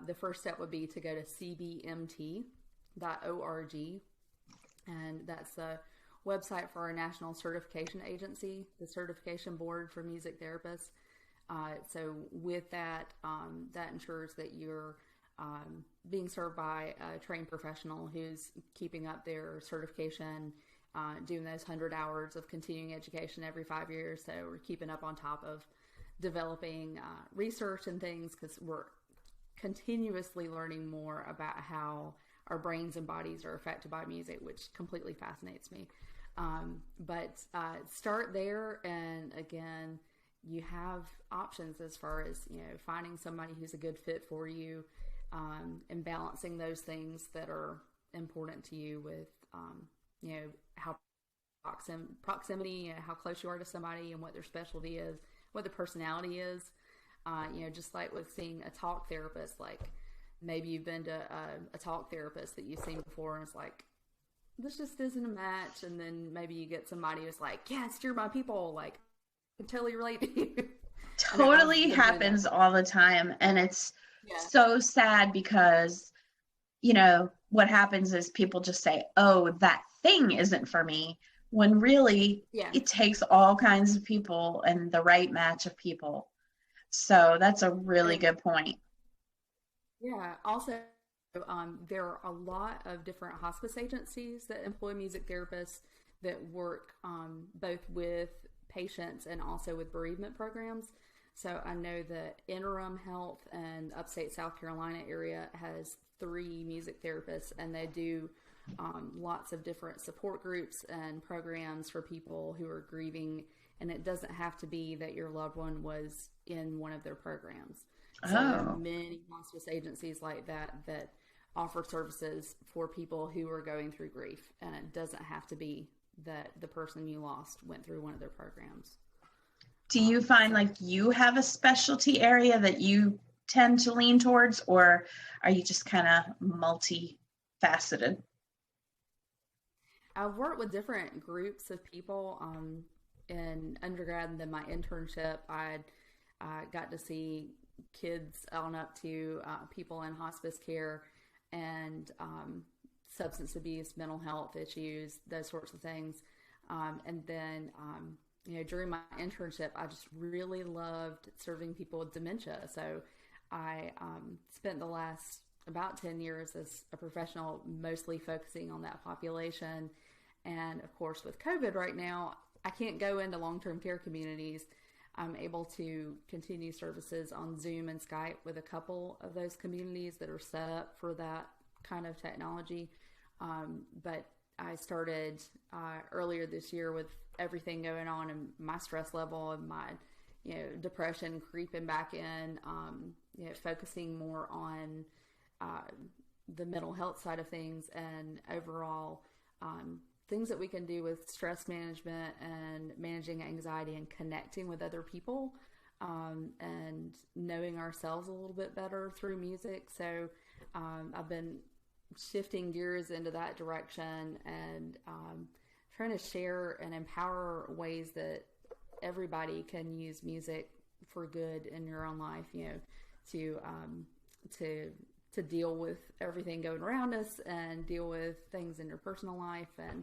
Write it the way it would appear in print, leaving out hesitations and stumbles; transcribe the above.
the first step would be to go to cbmt.org, and that's the website for our national certification agency, the Certification Board for Music Therapists. So with that, that ensures that you're being served by a trained professional who's keeping up their certification, doing those 100 hours of continuing education every 5 years. So we're keeping up on top of developing research and things, because we're continuously learning more about how our brains and bodies are affected by music, which completely fascinates me. But start there, and again, you have options as far as, finding somebody who's a good fit for you, and balancing those things that are important to you with, how proximity, how close you are to somebody, and what their specialty is, what their personality is. Just like with seeing a talk therapist, like maybe you've been to a talk therapist that you've seen before, and it's like, this just isn't a match. And then maybe you get somebody who's like, yes, you're my people. Like, I can totally relate to you. Totally happens all the time. And it's so sad because, what happens is people just say, oh, that thing isn't for me. When really it takes all kinds of people and the right match of people. So that's a really good point. Yeah. Also, there are a lot of different hospice agencies that employ music therapists that work both with patients and also with bereavement programs. So I know that Interim Health in upstate South Carolina area has 3 music therapists, and they do lots of different support groups and programs for people who are grieving. And it doesn't have to be that your loved one was in one of their programs. So there are many hospice agencies like that that offer services for people who are going through grief, and it doesn't have to be that the person you lost went through one of their programs. Do you find like you have a specialty area that you tend to lean towards, or are you just kind of multifaceted? I've worked with different groups of people. In undergrad and then my internship, I got to see kids on up to people in hospice care and substance abuse, mental health issues, those sorts of things. And then, during my internship, I just really loved serving people with dementia. So I spent the last about 10 years as a professional, mostly focusing on that population. And of course, with COVID right now, I can't go into long-term care communities. I'm able to continue services on Zoom and Skype with a couple of those communities that are set up for that kind of technology. But I started earlier this year with everything going on and my stress level and my, depression creeping back in, focusing more on the mental health side of things and overall things that we can do with stress management and managing anxiety and connecting with other people, and knowing ourselves a little bit better through music. So I've been shifting gears into that direction and trying to share and empower ways that everybody can use music for good in your own life, to deal with everything going around us and deal with things in your personal life and